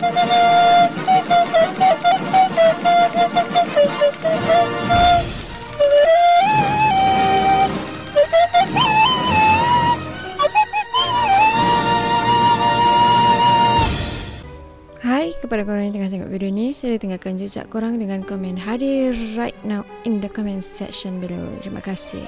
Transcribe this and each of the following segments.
Hai kepada korang yang tengah tengok video ni, saya tinggalkan jejak korang dengan komen hadir right now in the comment section below. Terima kasih.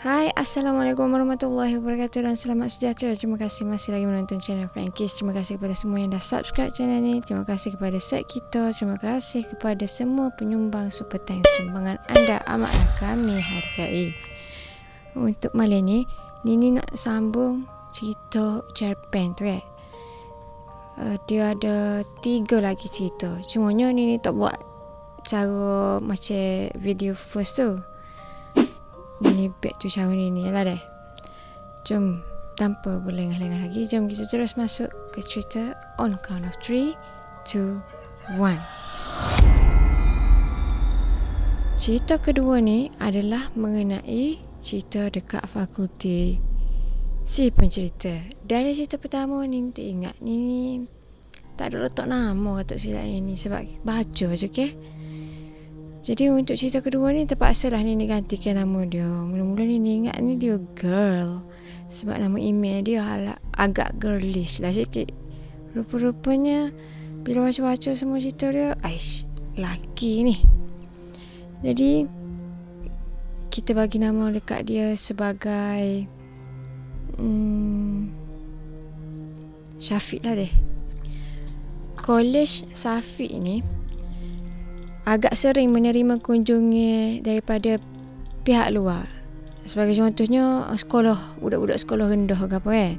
Hai, Assalamualaikum warahmatullahi wabarakatuh dan selamat sejahtera. Terima kasih masih lagi menonton channel Frankis. Terima kasih kepada semua yang dah subscribe channel ni. Terima kasih kepada set kita. Terima kasih kepada semua penyumbang super thanks. Sumbangan anda amatlah kami hargai. Untuk malam ni, Nini nak sambung cerita cerpen tu dia ada 3 lagi cerita. Cumanya Nini tak buat cara macam video first tu. Ini back tu cara ni lah deh. Jom tanpa berlengah-lengah lagi, jom kita terus masuk ke cerita on count of 3, 2, 1. Cerita kedua ni adalah mengenai cerita dekat fakulti si pencerita. Dari cerita pertama ni tak ingat, ni tak ada letak nama kata silap ni sebab baca je Jadi untuk cerita kedua ni terpaksalah Nini gantikan nama dia. Mula-mula Nini ingat ni dia girl sebab nama email dia agak girlish lah sikit. Rupa-rupanya bila baca-baca semua cerita dia, aish, laki ni. Jadi kita bagi nama dekat dia sebagai Syafiq lah deh. College Syafiq ni agak sering menerima kunjungan daripada pihak luar. Sebagai contohnya sekolah, budak-budak sekolah rendah ke apa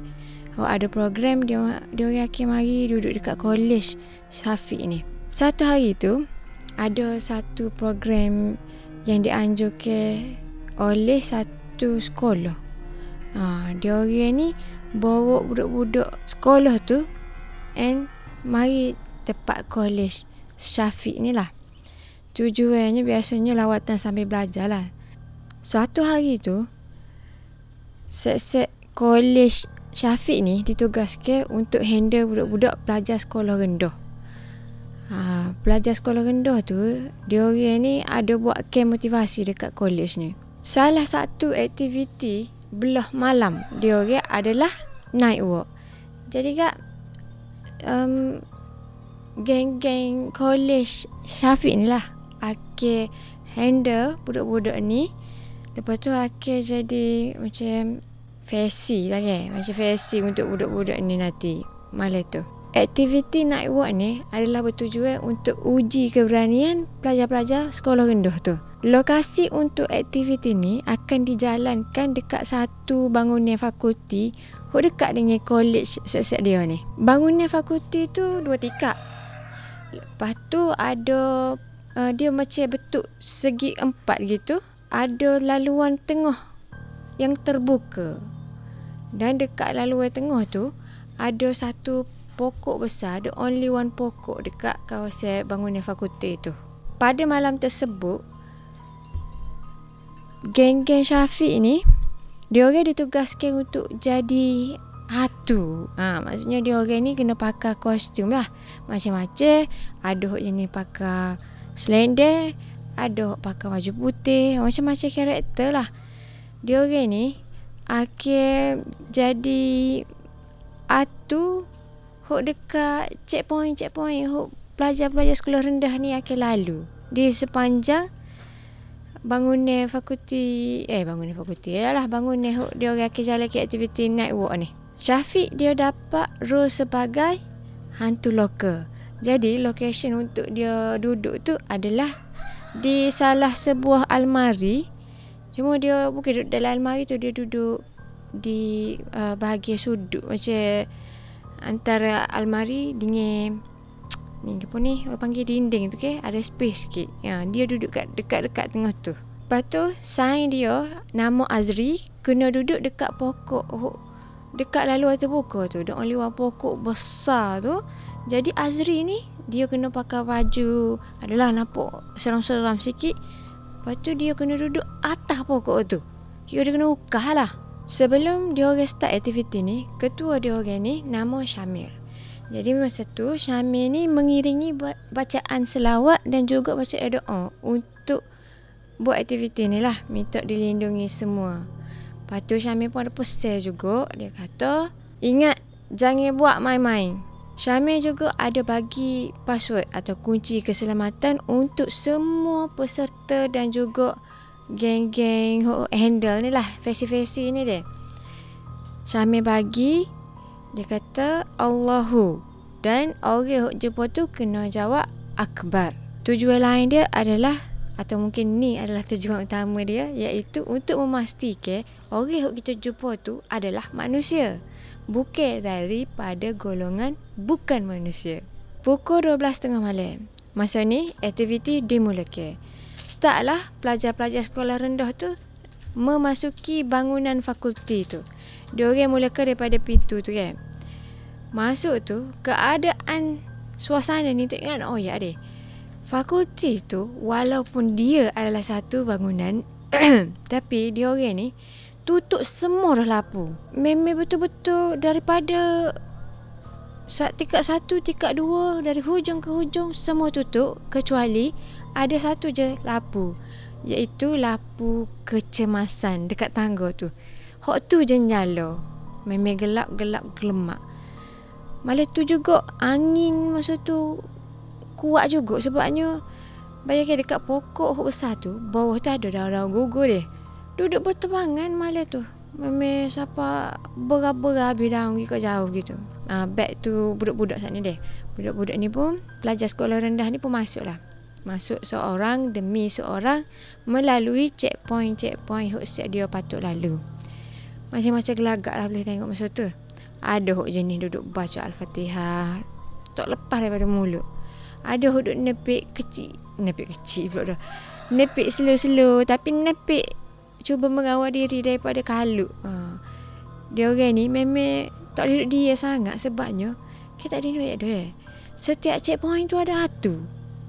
Kalau ada program dia akan mari duduk dekat college Syafiq ni. Satu hari tu ada satu program yang dianjurkan oleh satu sekolah. Dia orang ni bawa budak-budak sekolah tu and mari tempat college Syafiq ni lah. Tujuannya biasanya lawatan sambil belajar lah. Suatu hari tu set-set college Syafiq ni ditugaskan untuk handle budak-budak pelajar sekolah rendah. Pelajar sekolah rendah tu, dia orang ni ada buat camp motivasi dekat college ni. Salah satu aktiviti belah malam dia orang adalah night walk. Jadi geng-geng college Syafiq ni lah akan handle budak-budak ni. Lepas tu akan jadi macam fancy lah macam fancy untuk budak-budak ni nanti malam tu. Aktiviti night walk ni adalah bertujuan untuk uji keberanian pelajar-pelajar sekolah rendah tu. Lokasi untuk aktiviti ni akan dijalankan dekat satu bangunan fakulti dekat dengan college set-set dia ni. Bangunan fakulti tu 2 tingkat. Lepas tu ada dia macam bentuk segi 4 gitu. Ada laluan tengah yang terbuka. Dan dekat laluan tengah tu ada satu pokok besar. Ada only one pokok dekat kawasan bangunan fakulti tu. Pada malam tersebut, geng-geng Syafiq ni dia orang ditugaskan untuk jadi hatu. Maksudnya dia orang ni kena pakai kostum lah. Macam-macam. Ada yang ni pakai selendang, ada pakai baju putih, macam-macam karakter lah. Dia orang ni akan jadi hatu dekat checkpoint pelajar-pelajar sekolah rendah ni akan lalu di sepanjang bangunan fakulti bangunan dia orang akan jalan ke aktiviti night walk ni. Syafiq dia dapat role sebagai hantu loka. Jadi location untuk dia duduk tu adalah di salah sebuah almari Cuma dia bukan duduk dalam almari tu, dia duduk di bahagian sudut, macam antara almari dengan ni apa ni orang panggil dinding tu ke, ada space sikit. Dia duduk dekat tengah tu. Lepas tu sign dia nama Azri kena duduk dekat pokok, dekat laluan terbuka tu, dekat laluan pokok besar tu. Jadi Azri ni dia kena pakai baju adalah nampak seram-seram sikit. Lepas tu dia kena duduk atas pokok tu. Kira dia kena ukah lah. Sebelum dia orang start aktiviti ni, ketua dia orang ni nama Syamil. Jadi masa tu Syamil ni mengiringi bacaan selawat dan juga bacaan doa untuk buat aktiviti ni lah, minta dilindungi semua. Lepas tu Syamil pun ada pesan juga. Dia kata, ingat jangan buat main-main. Syamil juga ada bagi password atau kunci keselamatan untuk semua peserta dan juga geng-geng handle ni lah, fesi-fesi ni dia. Syamil bagi, dia kata Allahu, dan orang yang jumpa tu kena jawab Akbar. Tujuan lain dia adalah, atau mungkin ni adalah tujuan utama dia, iaitu untuk memastikan orang yang kita jumpa tu adalah manusia, bukan daripada golongan bukan manusia. Pukul 12.30 malam, masa ni aktiviti dimulakan. Startlah pelajar-pelajar sekolah rendah tu memasuki bangunan fakulti tu. Diorang mulakan daripada pintu tu kan. Masuk tu, keadaan suasana ni tu ingat, oh ya deh, fakulti tu walaupun dia adalah satu bangunan tapi diorang ni tutup semua dah lapu. Memang betul-betul daripada tingkat 1, tingkat 2, dari hujung ke hujung semua tutup, kecuali ada satu je lapu, iaitu lapu kecemasan dekat tangga tu. Hak tu je nyala. Memang gelap-gelap gelemak. Malah tu juga angin masa tu kuat juga, sebabnya bayangkan dekat pokok hak besar tu, bawah tu ada daun-daun gugur dia. Duduk bertebangan malam tu. Memang siapa berapa habis daun ke jauh gitu. Back tu budak-budak saat ni deh. Budak-budak ni pun, pelajar sekolah rendah ni pun masuk lah. Masuk seorang demi seorang melalui checkpoint yang dia patut lalu. Macam-macam gelagak lah boleh tengok masa tu. Ada hok jenis duduk baca Al-Fatihah tak lepas daripada mulut. Ada hok duduk nepik kecil pula dah. Nepik slow-slow, tapi nepik cuba mengawal diri daripada kalut. Dia orang ni memang tak duduk dia sangat, sebabnya kita tak ada duit tu. Setiap checkpoint tu ada hatu.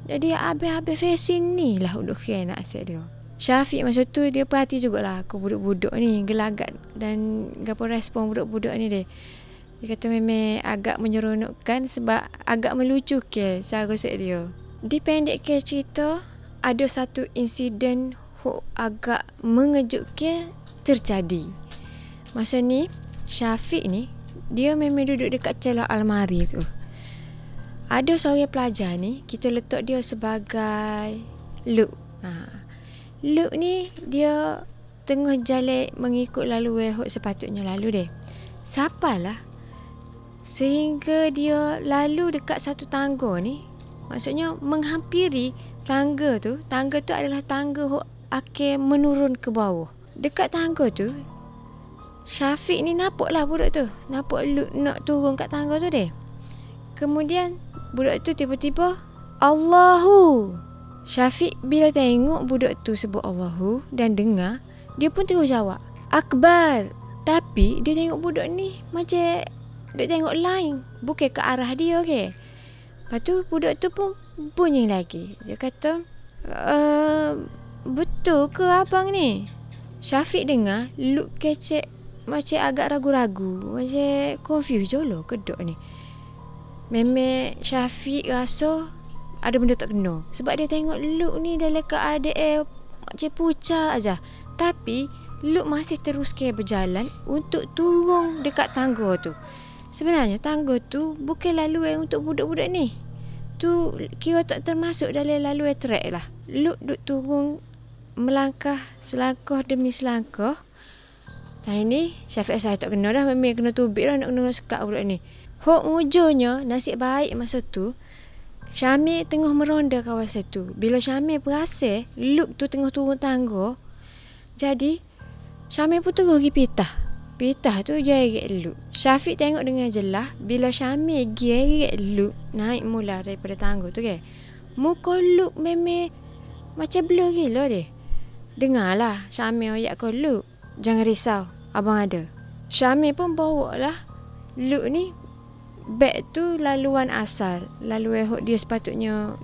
Jadi habis-habis facing ni lah duduk kira nak asyik dia. Syafiq masa tu dia perhati jugalah aku budak-budak ni gelagat dan apa respon budak-budak ni dia. Dia kata memang agak menyeronokkan sebab agak melucu ke cara set dia. Dipendekkan cerita, ada satu insiden agak mengejutkan terjadi. Masa ni Syafiq ni dia memang duduk dekat celah almari tu. Ada seorang pelajar ni, kita letak dia sebagai Luke. Luke ni dia tengah jalan mengikut laluan sepatutnya lalu dia. Sapalah sehingga dia lalu dekat satu tangga ni. Maksudnya menghampiri tangga tu. Tangga tu adalah tangga akan menurun ke bawah. Dekat tangga tu, Syafiq ni nampaklah budak tu. Nampak Luke nak turun kat tangga tu dia. Kemudian budak tu tiba-tiba Allahu. Syafiq bila tengok budak tu sebut Allahu dan dengar, dia pun terus jawab Akbar. Tapi dia tengok budak ni macam dia tengok lain, bukan ke arah dia ke. Lepas tu budak tu pun bunyi lagi. Dia kata betul ke abang ni? Syafiq dengar Luke kecek macam agak ragu-ragu, macam confused je lah kedok ni. Memang Syafiq rasa ada benda tak kena, sebab dia tengok Luke ni dalam keadaan macam pucat aja. Tapi Luke masih teruskan berjalan untuk turun dekat tangga tu. Sebenarnya tangga tu bukan laluan untuk budak-budak ni. Tu kira tak termasuk dalam laluan trek lah. Luke duk turun melangkah selangkah demi selangkah. Hari ni Syafiq saya tak kena dah, memang kena tubik dah nak kena sekat budak ni. Hok mujurnya nasib baik masa tu Syamil tengah meronda kawasan tu. Bila Syamil perasan Luke tu tengah turun tangga, Jadi Syamil pun terus pergi pitah tu jerit Luke. Syafiq tengok dengan jelas bila Syamil jerit Luke naik mula daripada tangga tu ke. Muka Luke memang macam blur gila dia. Dengarlah Syamil ayat kau, Luke, jangan risau, abang ada. Syamil pun bawa lah Luke ni beg tu laluan asal, lalu dia sepatutnya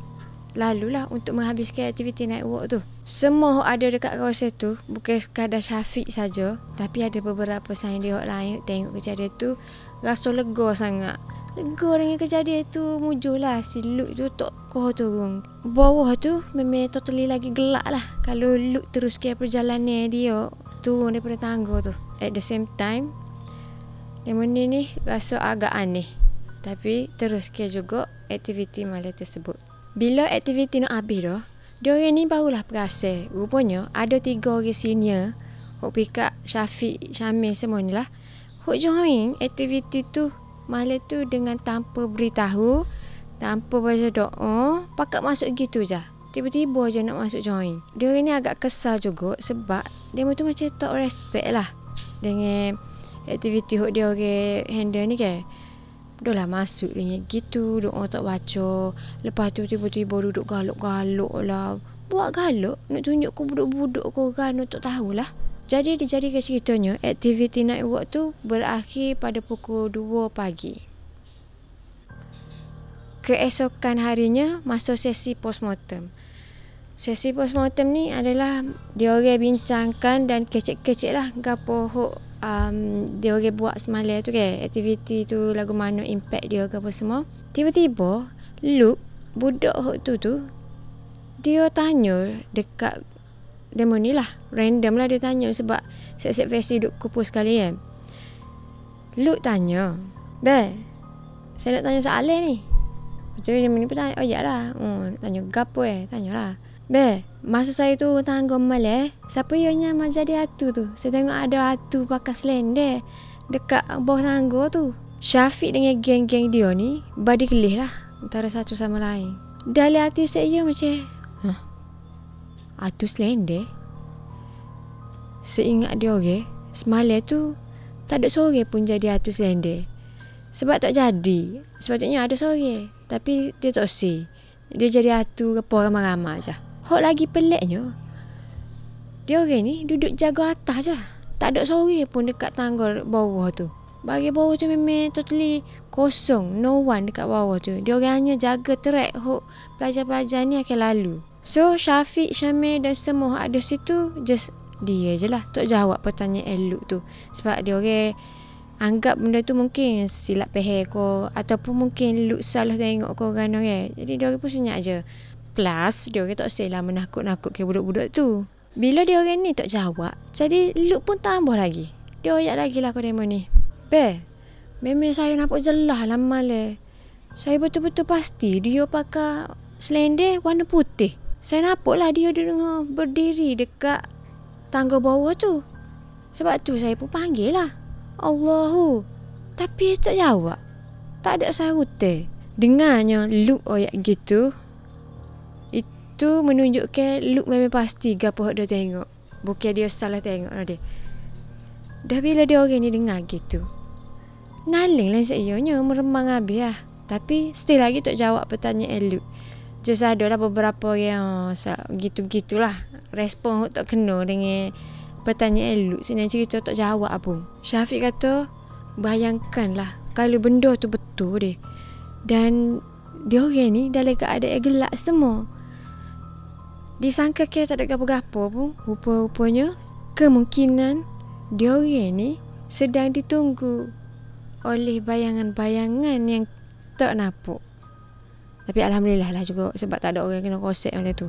lalulah untuk menghabiskan aktiviti night walk tu. Semua ada dekat kawasan tu, bukan sekadar Syafiq saja, tapi ada beberapa sandihok lain tengok kejadian tu rasa lega sangat. Lega dengan kejadian tu, mujulah si Luke tu tokoh turun. Bawah tu memang totally lagi gelap lah kalau Luke teruskan perjalanan dia turun daripada tangga tu. At the same time, yang ni rasa agak aneh, tapi teruskan juga aktiviti malam tersebut. Bila aktiviti nak habis dah, dia orang ni barulah perasan rupanya ada 3 orang senior hok pick up Syafiq, Syamil semua ni lah hok join aktiviti tu malam tu dengan tanpa beritahu, tanpa baca doa, pakat masuk gitu je. Tiba-tiba je nak masuk join. Dia orang ni agak kesal juga sebab dia tu macam tak respect lah dengan aktiviti hok dia orang handle ni kan. Dah lah masuk dengan gitu, doa tak baca. Lepas tu tiba-tiba duduk galuk-galuk lah. Buat galuk, nak tunjuk ke budak-budak ke kan, tak tahulah. Jadi dijadikan ceritanya, aktiviti night walk tu berakhir pada pukul 2 pagi. Keesokan harinya masuk sesi postmortem. Sesi postmortem ni adalah dia orang bincangkan dan kecek-kecek lah gapo hok dia orang buat semalam tu ke, aktiviti tu lagu mana impact dia ke apa semua. Tiba-tiba Luke, budak hok tu dia tanya dekat demo ni lah, random lah dia tanya sebab set-set versi duk kupu sekali kan. Luke tanya, "Be, saya nak tanya soalan ni." Betul demo ni pun tanya, "Oh ya lah." Nak tanya gapo tanyalah. "Be, masa saya tu tangga malam, siapa yang nyamar jadi hatu tu? Saya tengok ada hatu pakai selendek dekat bawah tangga tu." Syafiq dengan geng-geng dia ni badi kelih lah antara satu sama lain. Dalam hati saya macam, hatu selendek? Seingat dia orang, semalam tu tak ada sore pun jadi hatu selendek. Sebab tak jadi. Sepatutnya ada sore, tapi dia tak say. Dia jadi hatu apa ramai-ramai je. Hok lagi peliknya, dia orang ni duduk jaga atas je. Tak ada sore pun dekat tangga bawah tu. Bagi bawah tu memang totally kosong. No one dekat bawah tu. Dia orang hanya jaga track hok pelajar-pelajar ni akan lalu. So Syafiq, Syamil dan semua ada situ just dia je lah tak jawab pertanyaan Luke tu. Sebab dia orang anggap benda tu mungkin silap faham ko, ataupun mungkin Luke salah tengok ko kan orang. Jadi dia orang pun senyap je. Plus dia orang tak salah menakut-nakut ke budak-budak tu. Bila dia orang ni tak jawab, jadi Luke pun tambah lagi. Dia ayat lagi lah ko demo ni. "Be, memang saya nampak jelas lah malam. Saya betul-betul pasti dia pakai selendek warna putih. Saya nampak lah dia dengar berdiri dekat tangga bawah tu. Sebab tu saya pun panggil lah, Allahu." Tapi tak jawab. Tak ada sahutan. Dengarnya Luke ayat gitu, itu menunjukkan Luke memang pasti gapo dia tengok. Bukan dia salah tengok lah dia. Dah bila dia orang ni dengar gitu, naling lah seiyanya meremang habis lah. Tapi still lagi tak jawab pertanyaan Luke. Just ada lah beberapa yang gitu-gitulah respon tak kena dengan pertanyaan Luke. Senang cerita tak jawab pun. Syafiq kata, bayangkanlah kalau benda tu betul deh. Dan dia orang ni dalam keadaan gelap semua. Disangka ke tak ada gapo-gapo pun. Rupa-rupanya kemungkinan dia orang ni sedang ditunggu oleh bayangan-bayangan yang tak nampak. Tapi Alhamdulillah lah juga sebab tak ada orang kena kosek macam tu.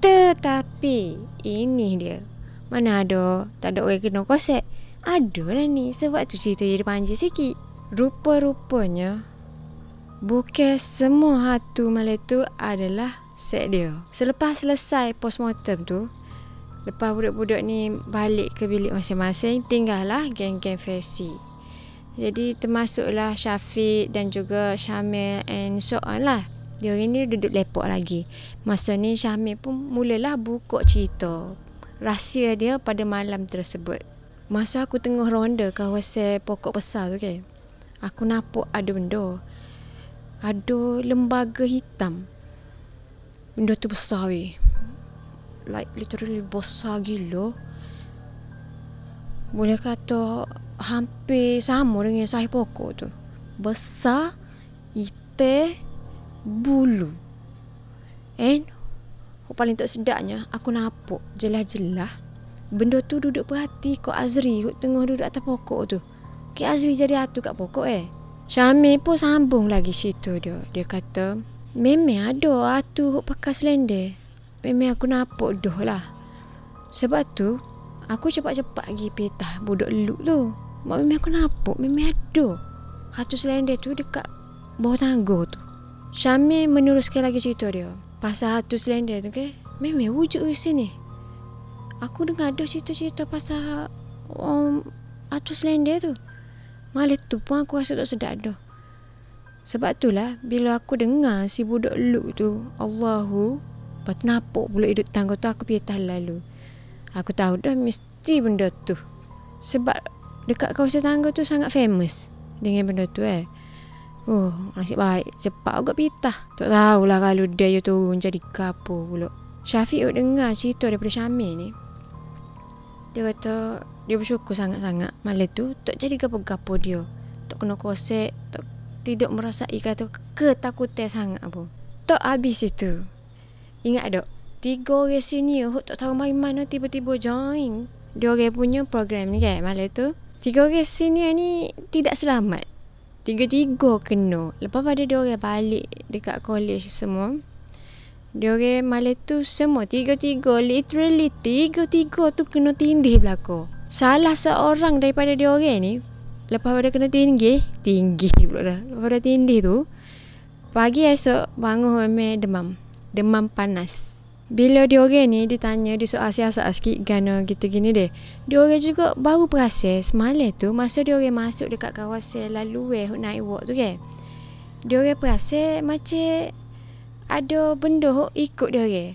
Tetapi ini dia, mana ada tak ada orang kena kosek. Ada lah ni, sebab tu cerita jadi panjang sikit. Rupa-rupanya bukan semua hatu malam tu adalah set dia. Selepas selesai postmortem tu, lepas budak-budak ni balik ke bilik masing-masing, tinggallah geng-geng versi. Jadi termasuklah Syafiq dan juga Syamil and so on lah. Dia orang ni duduk lepok lagi. Masa ni Syamil pun mulalah buka cerita rahsia dia pada malam tersebut. Masa aku tengah ronda kawasan pokok besar tu kan, aku nampak ada benda. Ada lembaga hitam. Benda tu besar weh. Like literally besar gila. Boleh kata hampir sama dengan saiz pokok tu. Besar, hitam, bulu. And paling tak sedapnya, aku nampak jelas-jelas benda tu duduk perhati kok Azri tengah duduk atas pokok tu. Azri jadi atu kat pokok Syamil pun sambung lagi situ dia. Dia kata, memang ada atu pakai selendang. Memang aku nampak dah lah. Sebab tu aku cepat-cepat pergi petah budak eluk tu. Memang aku nampak, memang ada atu selendang tu dekat bawah tangga tu. Syamil meneruskan lagi cerita dia pasal atu selendang tu memang wujud di sini. Aku dengar ada cerita-cerita pasal atu selendang tu. Malah tu pun aku rasa tak sedap dah. Sebab itulah bila aku dengar si budak eluk tu Allahu, lepas tu nampak pula hidup tangga tu, aku petah lalu. Aku tahu dah mesti benda tu. Sebab dekat kawasan tangga tu sangat famous dengan benda tu Oh, nasib baik cepat agak pitah. Tak tahulah kalau dia turun jadi kapo pula. Syafiq dengar cerita daripada Syamil ni. Dia kata dia bersyukur sangat-sangat malam tu tak jadi gapo-gapo dia. Tak kena kosek, tak tidak merasai kata ketakutan sangat apa. Tak habis itu. Ingat tak? 3 orang senior tak tahu main mana tiba-tiba join. Dia orang punya program ni kan malam tu. 3 orang senior ni tidak selamat. 3 kena. Lepas pada dia orang balik dekat college semua. Dia orang malam tu semua 3 literally 3 tu kena tindih belakang. Salah seorang daripada dia orang ni lepas pada kena tinggi pula dah. Lepas pada tindih tu pagi esok bangun memang demam panas. Bila dia orang ni ditanya di soal siasat sikit gana gitu gini deh. Dia orang juga baru perasan semalam tu masa dia orang masuk dekat kawasan laluan naik walk tu kan. Dia orang perasan macam ada benda ikut dia orang.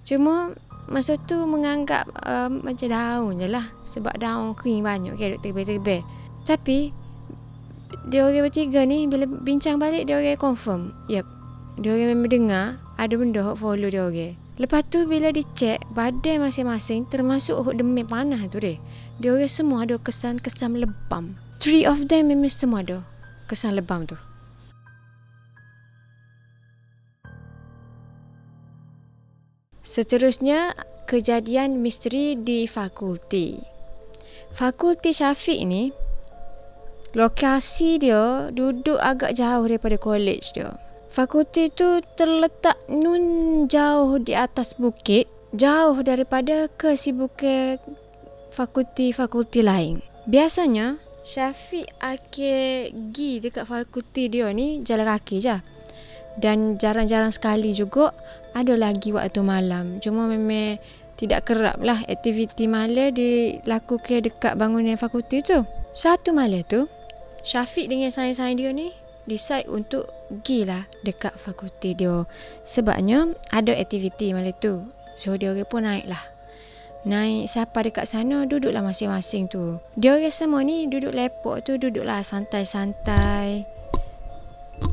Cuma masa tu menganggap macam daun je lah. Sebab daun kering banyak kan duk tebel-tebel. Tapi dia orang bertiga ni bila bincang balik dia orang confirm. Yep. Dia orang memang dengar ada benda follow dia orang. Lepas tu bila dicek badan masing-masing termasuk demam panas tu dia orang semua ada kesan-kesan lebam. 3 of them memang semua ada kesan lebam tu. Seterusnya kejadian misteri di fakulti. Fakulti Syafiq ni lokasi dia duduk agak jauh daripada college dia. Fakulti tu terletak jauh di atas bukit, jauh daripada kesibukan fakulti-fakulti lain. Biasanya Syafiq akan pergi dekat fakulti dia ni jalan kaki je. Dan jarang-jarang sekali juga ada lagi waktu malam. Cuma memang tidak kerap lah aktiviti malam dilakukan dekat bangunan fakulti tu. Satu malam tu Syafiq dengan sains-sains dia ni decide untuk pergilah dekat fakulti dia. Sebabnya ada aktiviti malam tu. So dia orang pun naik siapa dekat sana duduklah masing-masing tu. Dia orang semua ni duduk lepok tu duduklah santai-santai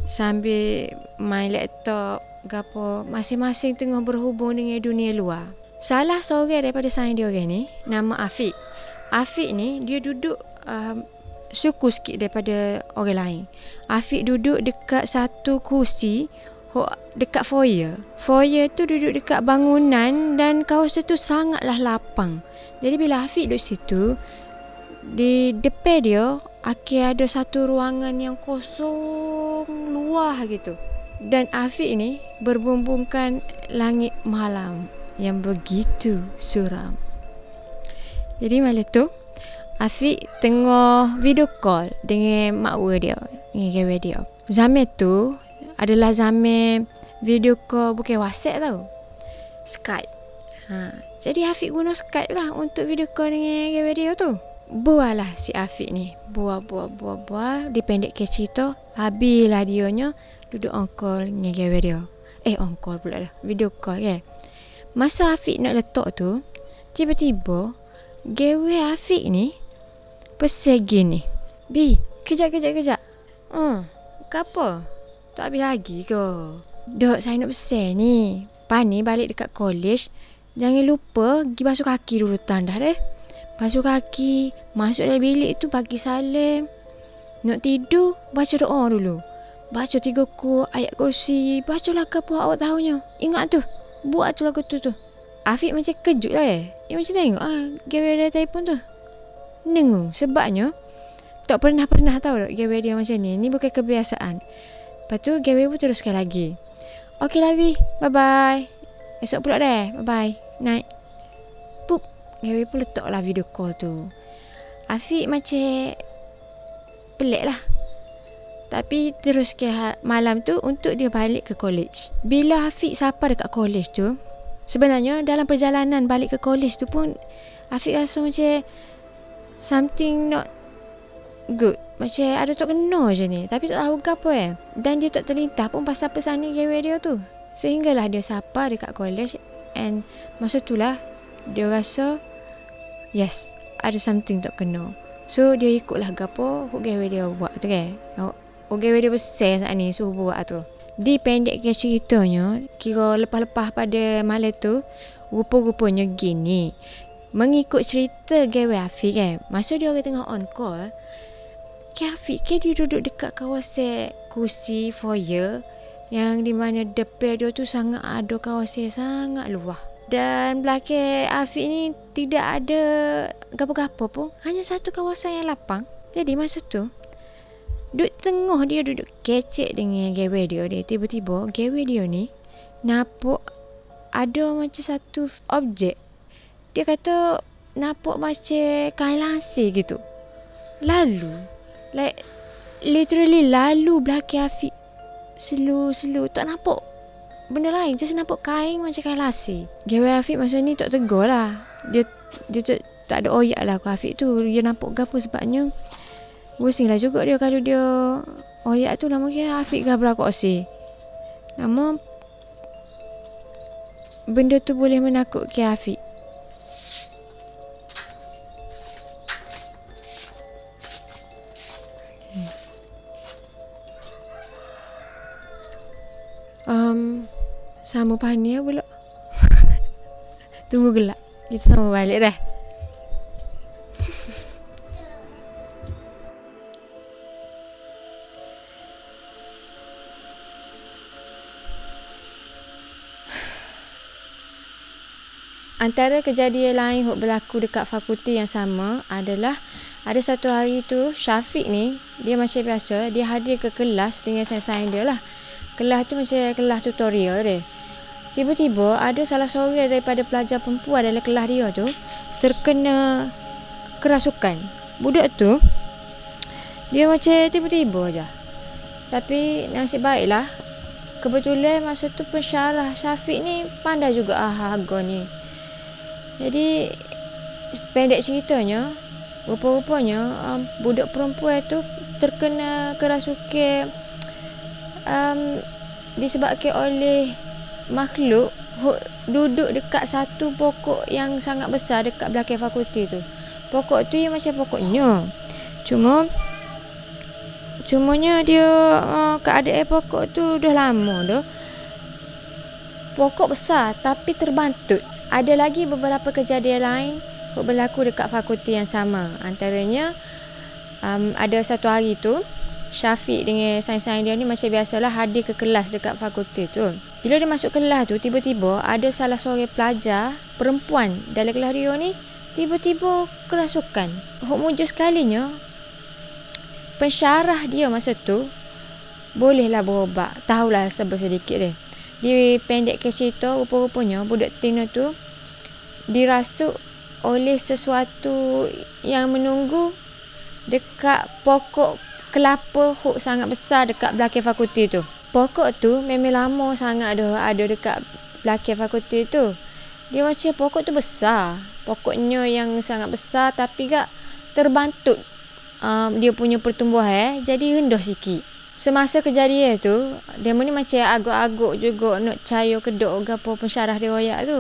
sambil main laptop gapo, masing-masing tengah berhubung dengan dunia luar. Salah seorang daripada sains dia orang ni nama Afiq. Afiq ni dia duduk suku sikit daripada orang lain. Afiq duduk dekat satu kursi dekat foyer. Foyer tu duduk dekat bangunan dan kawasan tu sangatlah lapang. Jadi bila Afiq duduk situ, di depan dia akan ada satu ruangan yang kosong luar gitu. Dan Afiq ni berbumbungkan langit malam yang begitu suram. Jadi malam tu Afiq tengah video call dengan makwa dia, dengan kawan dia. Zaman tu adalah zaman video call bukan WhatsApp tau. Skype. Jadi Afiq guna Skype lah untuk video call dengan kawan dia tu. Buah lah si Afiq ni. Buah. Dipendekkan cerita. Habislah dianya duduk on call dengan kawan dia. On call pula lah. Video call kan. Masa Afiq nak letak tu, Tiba-tiba gawe Afiq ni pesan gini. Bi, kejap. Kenapa? Tak habis lagi ke? Dok, saya nak pesan ni. Pani balik dekat college. Jangan lupa pergi basuh kaki dulu dah deh. Basuh kaki, masuk dalam bilik tu bagi salam. Nak tidur, baca doa dulu. Baca 3 ayat kursi. Bacalah ke apa awak tahunya. Ingat tu. Buat tu lagu tu. Afiq macam kejut lah Dia macam tengok gawe dia telefon tu. Nengung. Sebabnya tak pernah tahu tak gawe dia macam ni. Ni bukan kebiasaan. Lepas tu gawe pun teruskan lagi. Okey lah Bi. Bye-bye. Esok pula deh. Bye-bye. Night. Pup. Gawe pun letak lah video call tu. Afiq macam pelik lah. Tapi terus ke malam tu untuk dia balik ke college. Bila Afiq sampai dekat college tu, sebenarnya dalam perjalanan balik ke college tu pun Afiq rasa macam something not good. Macam ada tak kena je ni. Tapi tak tahu ke apa Dan dia tak terlintas pun pasal pesan ni gawe dia tu. Sehinggalah dia sampai dekat college. And masa tu lah dia rasa yes, ada something tak kena. So dia ikutlah gapo gawe dia buat tu kan. Gawe dia pesan saat ni suruh buat tu. Dipendekkan ceritanya, kira lepas-lepas pada malam tu, rupa-rupanya gini. Mengikut cerita gawe Afiq kan, masa dia orang tengah on call, Afiq dia duduk dekat kawasan kursi foyer yang di mana depan dia tu sangat ada kawasan sangat luas. Dan belakang Afiq ni tidak ada gapo-gapo pun, hanya satu kawasan yang lapang. Jadi masa tu dia duduk kecek dengan gawe dia. Tiba-tiba gawe dia ni nampak ada macam satu objek. Dia kata nampak macam kain langsir gitu. Literally lalu belakang Afiq. Slow. Tak nampak benda lain. Just nampak kain macam kain langsir. Gawe Afiq masa ni tak tegur lah. Dia tak ada oyak lah ke Afiq tu. Dia nampak gapo sebabnya pusing lah juga dia kalau dia oyak tu lama kira Afiq gabra koksi. Lama benda tu boleh menakutkan Afiq. Sama pani pula. Tunggu gelap. Kita sama balik dah. Antara kejadian lain yang berlaku dekat fakulti yang sama adalah ada satu hari tu Syafiq ni dia macam biasa dia hadir ke kelas dengan sains-sains dia lah. Kelas tu macam kelas tutorial dia. Tiba-tiba ada salah seorang daripada pelajar perempuan dalam kelas dia tu terkena kerasukan. Budak tu dia macam tiba-tiba je. Tapi nasib baiklah kebetulan masa tu pensyarah Syafiq ni pandai juga harga ni. Jadi pendek ceritanya, rupa-rupanya budak perempuan tu terkena kerasukan disebabkan oleh makhluk duduk dekat satu pokok yang sangat besar dekat belakang fakulti tu. Pokok tu yang macam pokoknya. Cumanya dia keadaan pokok tu dah lama dah. Pokok besar tapi terbantut. Ada lagi beberapa kejadian lain yang berlaku dekat fakulti yang sama. Antaranya ada satu hari tu Syafiq dengan sains-sains dia ni macam biasalah hadir ke kelas dekat fakulti tu. Bila dia masuk kelas tu, tiba-tiba ada salah seorang pelajar perempuan dalam kelas dia ni tiba-tiba kerasukan. Hok mujur sekalinya pensyarah dia masa tu bolehlah berobat. Tahulah sedikit dia. Dipendekkan cerita, rupa-rupanya budak tina tu dirasuk oleh sesuatu yang menunggu dekat pokok kelapa hok sangat besar dekat belakang fakulti tu. Pokok tu memang lama sangat ada dekat belakang fakulti tu. Dia macam pokok tu besar. Pokoknya yang sangat besar tapi gak terbantut. Dia punya pertumbuhan jadi rendah sikit. Semasa kejadian tu, dia ni macam agak-agak juga nak cayo kedok gapo pensyarah dia royak tu.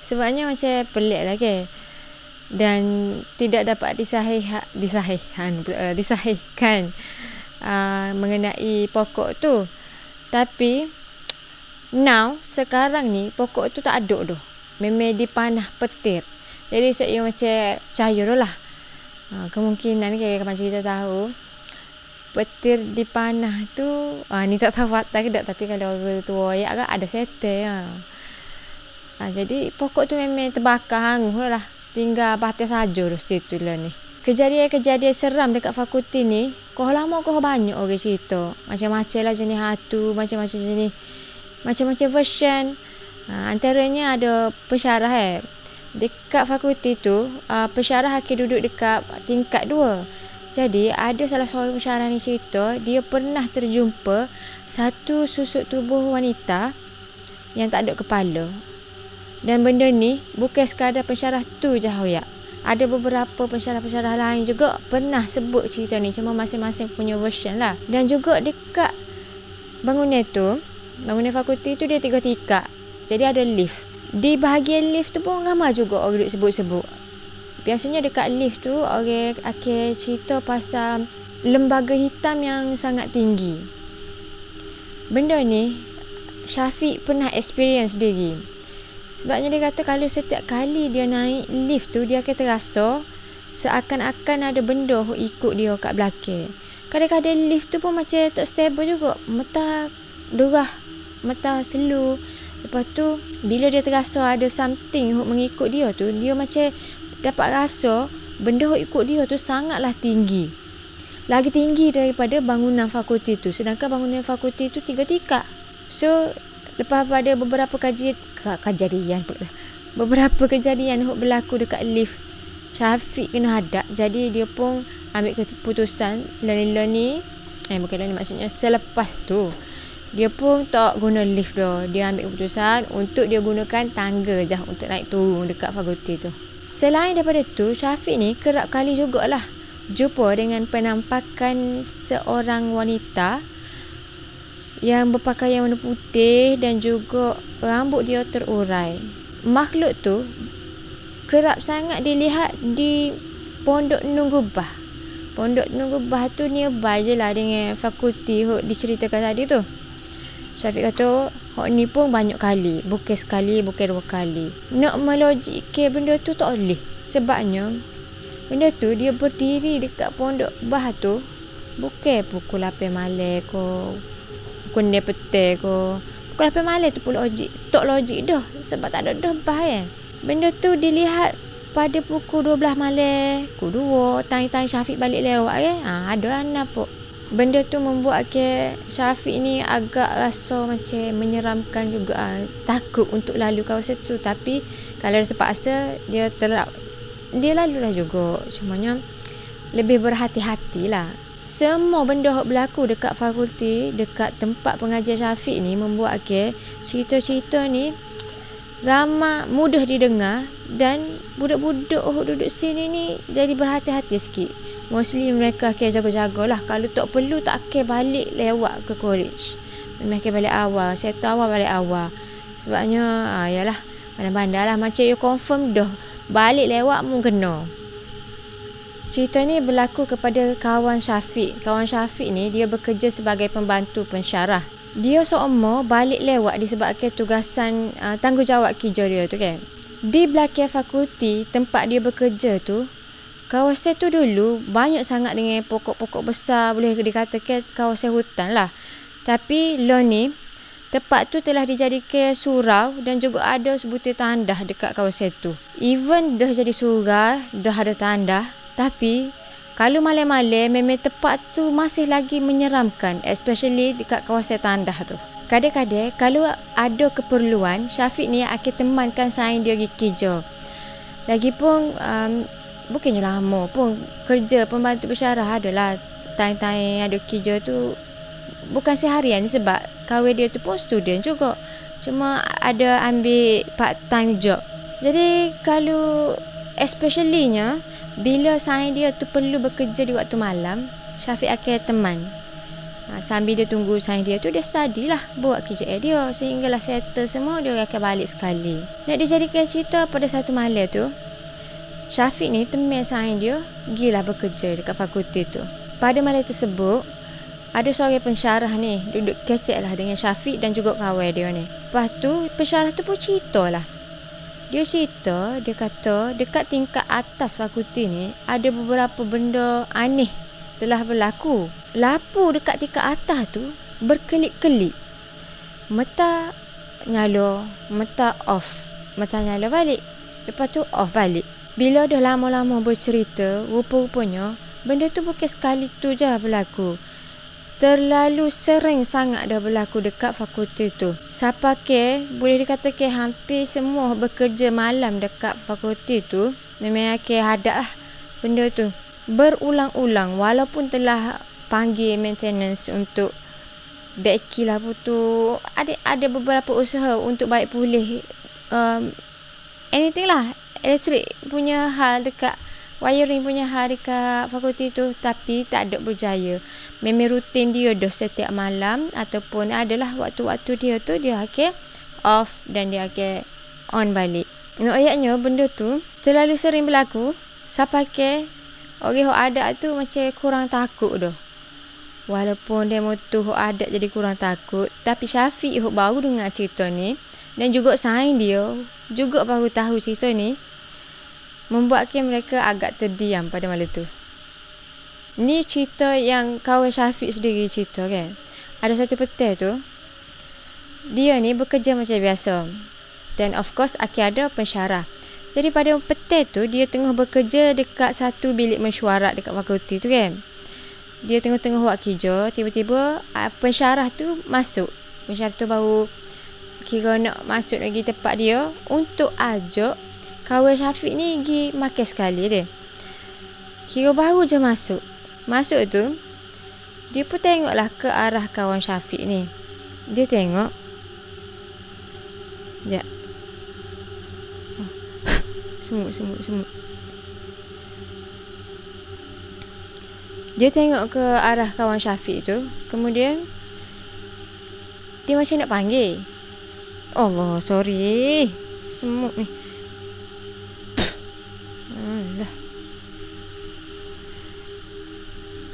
Sebabnya macam pelik lah ke. Dan tidak dapat disahihkan mengenai pokok tu. Tapi sekarang ni pokok tu tak ada dah. Memang dipanah petir. Jadi saya macam cahaya lah. Kemungkinan ke macam kita tahu petir dipanah tu ni tak tahu fakta ke tak, tapi kalau orang tua ya kan ada setel jadi pokok tu memang terbakar hangus lah. Tinggal batas saja dah situ lah ni. Kejadian-kejadian seram dekat fakulti ni kau lama kau banyak orang cerita. Macam-macam lah jenis hantu, macam-macam jenis, macam-macam version. Antaranya ada pensyarah dekat fakulti tu, pensyarah akan duduk dekat tingkat 2. Jadi ada salah seorang pensyarah ni cerita dia pernah terjumpa satu susuk tubuh wanita yang tak ada kepala. Dan benda ni bukan sekadar pensyarah tu je hoyak. Ada beberapa pensyarah-pensyarah lain juga pernah sebut cerita ni, cuma masing-masing punya version lah. Dan juga dekat bangunan fakulti tu dia 3 tingkat. Jadi ada lift. Di bahagian lift tu pun ramai juga orang duduk sebut-sebut. Biasanya dekat lift tu orang akan cerita pasal lembaga hitam yang sangat tinggi. Benda ni Syafiq pernah experience sendiri. Sebabnya dia kata kalau setiap kali dia naik lift tu dia akan terasa seakan-akan ada benda ikut dia kat belakang. Kadang-kadang lift tu pun macam tak stable juga. Metah derah, metah slow. Lepas tu bila dia terasa ada something mengikut dia tu, dia macam dapat rasa benda ikut dia tu sangatlah tinggi. Lagi tinggi daripada bangunan fakulti tu. Sedangkan bangunan fakulti tu 3 tingkat. So lepas pada beberapa kejadian berlaku dekat lift, Syafiq kena hadap. Jadi dia pun ambil keputusan maksudnya selepas tu dia pun tak guna lift dah. Dia ambil keputusan untuk dia gunakan tangga je untuk naik turun dekat fakulti tu. Selain daripada tu, Syafiq ni kerap kali jugalah jumpa dengan penampakan seorang wanita yang berpakaian warna putih dan juga rambut dia terurai. Makhluk tu kerap sangat dilihat di Pondok Nunggubah. Pondok Nunggubah tu nearby je lah dengan fakulti yang diceritakan tadi tu. Syafiq kata hak ni pun banyak kali, bukan sekali, bukan 2 kali. Nak melogikkan benda tu tak boleh. Sebabnya benda tu dia berdiri dekat Pondok Bah tu bukan pukul 8 malam ko, pukul 9 petang ko. Pukul 8 malam tu pun tak logik dah. Sebab tak ada dah bah Benda tu dilihat pada pukul 12 malam, pukul 2, time-time Syafiq balik lewat ada nampak. Benda tu membuat Syafiq ni agak rasa macam menyeramkan juga. Takut untuk lalu kawasan tu. Tapi kalau dia terpaksa, dia lalulah juga. Cumanya lebih berhati-hatilah. Semua benda yang berlaku dekat fakulti, dekat tempat pengajian Syafiq ni membuat cerita-cerita ni ramai mudah didengar. Dan budak-budak duduk sini ni jadi berhati-hati sikit. Mostly mereka jaga-jaga lah. Kalau tak perlu tak balik lewat ke college. Mereka balik awal. Saya tahu balik awal. Sebabnya yalah, pandai-pandai lah. Macam you confirm dah balik lewat mu kena. Cerita ni berlaku kepada kawan Syafiq. Kawan Syafiq ni dia bekerja sebagai pembantu pensyarah. Dia seumur balik lewat disebabkan tugasan tanggungjawab kerja dia tu kan. Di belakang fakulti tempat dia bekerja tu, kawasan tu dulu banyak sangat dengan pokok-pokok besar, boleh dikatakan kawasan hutan lah. Tapi lo ni tempat tu telah dijadikan surau dan juga ada sebutir tandah dekat kawasan tu. Even dah jadi surau, dah ada tandah, tapi kalau malam-malam memang tempat tu masih lagi menyeramkan, especially dekat kawasan tandah tu. Kadang-kadang kalau ada keperluan, Syafiq ni akan temankan saing dia pergi kerja. Lagipun bukannya lama pun kerja pembantu pensyarah adalah time-time ada kerja tu bukan seharian sebab kawan dia tu pun student juga. Cuma ada ambil part time job. Jadi kalau especially-nya bila saing dia tu perlu bekerja di waktu malam, Syafiq akan teman. Sambil dia tunggu sign dia tu, dia study lah, buat kerja dia sehinggalah settle semua, dia akan balik sekali. Nak dijadikan cerita, pada satu malam tu Syafiq ni teman sign dia gilah bekerja dekat fakulti tu. Pada malam tersebut ada seorang pensyarah ni duduk kecek lah dengan Syafiq dan juga kawan dia ni. Lepas tu pensyarah tu pun cerita lah. Dia cerita, dia kata dekat tingkat atas fakulti ni ada beberapa benda aneh telah berlaku. Lampu dekat tingkat atas tu berkelip-kelip. Mata nyala, mata off. Mata nyala balik, lepas tu off balik. Bila dah lama-lama bercerita, rupa-rupanya benda tu bukan sekali tu je berlaku. Terlalu sering sangat dah berlaku dekat fakulti tu. Siapa ke boleh dikatakan hampir semua bekerja malam dekat fakulti tu memang akan ada lah benda tu berulang-ulang, walaupun telah panggil maintenance untuk baiki lah tu. Ada beberapa usaha untuk baik pulih anything lah, elektrik punya hal dekat, wiring punya hal dekat fakulti tu, tapi tak ada berjaya. Memang rutin dia dah setiap malam, ataupun adalah waktu-waktu dia tu dia akan off dan dia akan on balik. Ayatnya benda tu terlalu sering berlaku sampai ke orang yang ada tu macam kurang takut dah. Walaupun dia motu yang ada jadi kurang takut, tapi Syafiq yang baru dengar cerita ni dan juga saing dia juga baru tahu cerita ni, membuatkan mereka agak terdiam pada malam tu. Ni cerita yang kawan Syafiq sendiri cerita kan. Ada satu petang tu dia ni bekerja macam biasa, dan of course akan ada pensyarah. Jadi pada petang tu dia tengah bekerja dekat satu bilik mesyuarat dekat fakulti tu kan. Dia tengah-tengah buat kerja, tiba-tiba pensyarah tu masuk. Pensyarah tu baru kira nak masuk lagi tempat dia untuk ajak kawan Syafiq ni pergi makan sekali dia. Kira baru je masuk. Masuk tu dia pun tengoklah ke arah kawan Syafiq ni. Dia tengok, sekejap, semut. Dia tengok ke arah kawan Syafiq tu. Kemudian dia macam nak panggil. Allah, sorry, semut ni. Alah.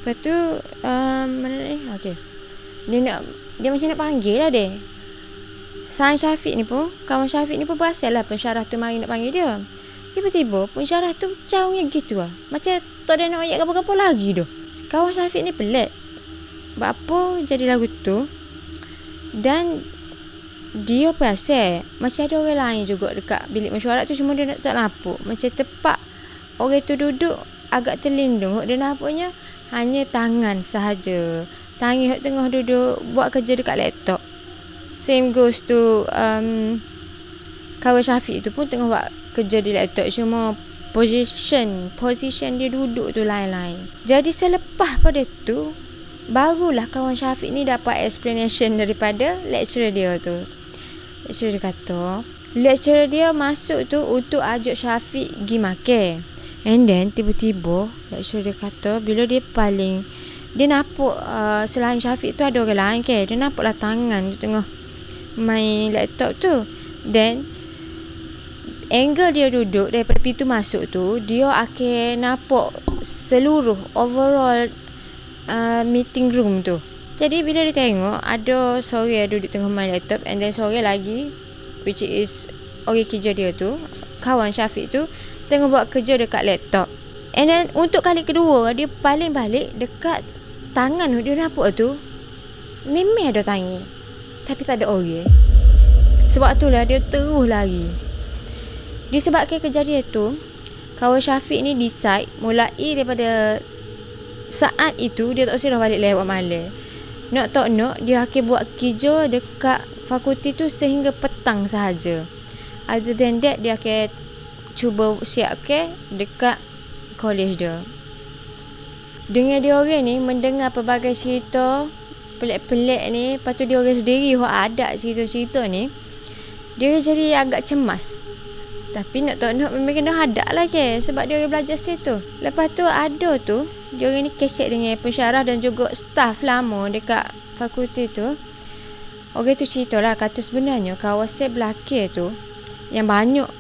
Lepas tu mana ni? Okey. Dia macam nak panggil lah dia. Sang Syafiq ni pun, kawan Syafiq ni pun perasan lah pensyarah tu mari nak panggil dia. Tiba-tiba pensyarah tu caungnya gitu lah, macam tak ada nak ayat apa-apa lagi dah. Kawan Syafiq ni pelik, buat apa jadi lagu tu. Dan dia perasan macam ada orang lain juga dekat bilik mesyuarat tu, cuma dia nak tak nampak. Macam tepat orang tu duduk agak terlindung. Dia nampaknya hanya tangan sahaja. Tangan yang tengah duduk buat kerja dekat laptop. Same goes to kawan Syafiq tu pun tengah buat kerja di laptop, cuma position dia duduk tu lain-lain. Jadi selepas pada tu barulah kawan Syafiq ni dapat explanation daripada lecturer dia tu. Lecturer dia kata lecturer dia masuk tu untuk ajak Syafiq pergi makan. And then tiba-tiba lecturer dia kata bila dia nampak selain Syafiq tu ada orang lain ke. Dia nampaklah tangan tu tengah main laptop tu. Then angle dia duduk daripada pintu masuk tu, dia akan nampak seluruh overall meeting room tu. Jadi bila dia tengok ada seorang duduk tengah main laptop, and then seorang lagi which is orang kerja dia tu, kawan Syafiq tu, tengah buat kerja dekat laptop. And then untuk kali kedua dia paling balik dekat tangan dia nampak tu memang ada tangan, tapi tak ada orang. Sebab itulah dia terus lari. Disebabkan kejadian tu, kawan Syafiq ni decide mulai daripada saat itu dia tak usah balik lewat malam. Nak tak nak dia akan buat kerja dekat fakulti tu sehingga petang sahaja. Other than that dia akan cuba siapkan dekat college dia. Dengan dia orang ni mendengar pelbagai cerita pelik-pelik ni, lepas tu dia orang sendiri yang ada cerita-cerita ni, dia jadi agak cemas. Tapi nak tak nak memang kena hadap lah ke, sebab dia orang belajar situ. Lepas tu ada tu dia orang ni kesek dengan pensyarah dan juga staff lama dekat fakulti tu. Orang tu cerita lah, kata sebenarnya kawasan belakang tu yang banyak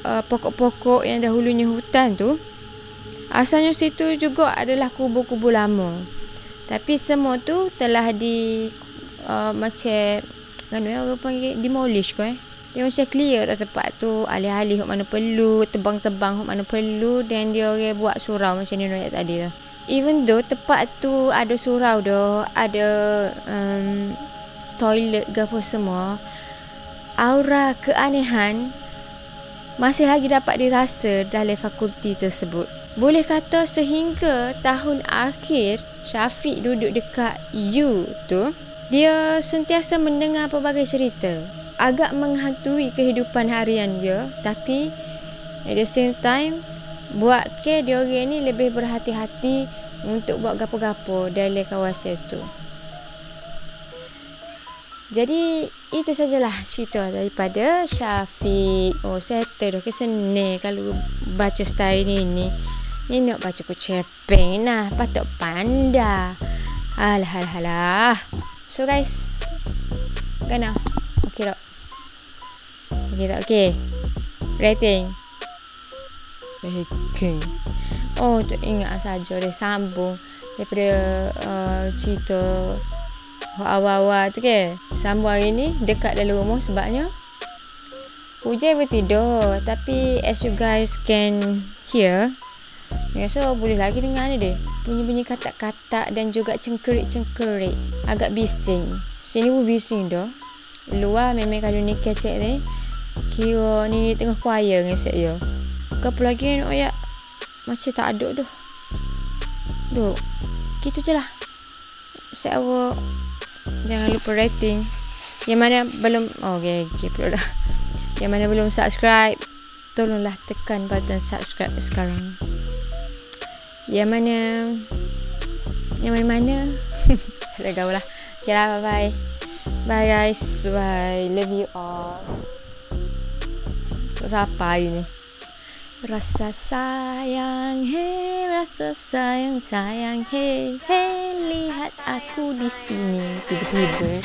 pokok-pokok yang dahulunya hutan tu, asalnya situ juga adalah kubur-kubur lama. Tapi semua tu telah macam orang panggil demolish ke Dia macam clear tak tempat tu, alih-alih hok mana perlu, tebang-tebang hok mana perlu, dan dia orang buat surau macam ni ayat tadi tu. Even though tempat tu ada surau dah, ada toilet ke apa semua, aura keanehan masih lagi dapat dirasa dalam fakulti tersebut. Boleh kata sehingga tahun akhir Syafiq duduk dekat U tu, dia sentiasa mendengar pelbagai cerita. Agak menghantui kehidupan harian dia, tapi at the same time buat ke dia orang ni lebih berhati-hati untuk buat gapo-gapo dalam kawasan tu. Jadi itu sajalah cerita daripada Syafiq. Oh, settle dah kesene kalau baca style ni. Ni nak baca ku cepeng nah, patut panda. Alah. So guys, kena. Okey tak? Okey. Rating. Oh, tu ingat saja dia sambung daripada cerita awal-awal tu ke. Sambung hari ni dekat dalam rumah sebabnya hujan bertidur. Tapi as you guys can hear, so boleh lagi dengar ni dia. Bunyi-bunyi katak-katak dan juga cengkerik-cengkerik. Agak bising. Sini pun bising dah. Luar memang kalau ni kecek ni, kira ni tengah choir ngesek dia. Apa lagi nak ayak? Macam tak ada dah. Duk. Gitu je lah. Set awak. Jangan lupa rating. Yang mana belum okay pula dah. Yang mana belum subscribe, tolonglah tekan button subscribe sekarang. Yang mana tak tahu lah. Okay lah, bye guys, bye, love you all. Untuk siapa hari ni? Rasa sayang, hey, rasa sayang, hey, lihat aku di sini tiba-tiba.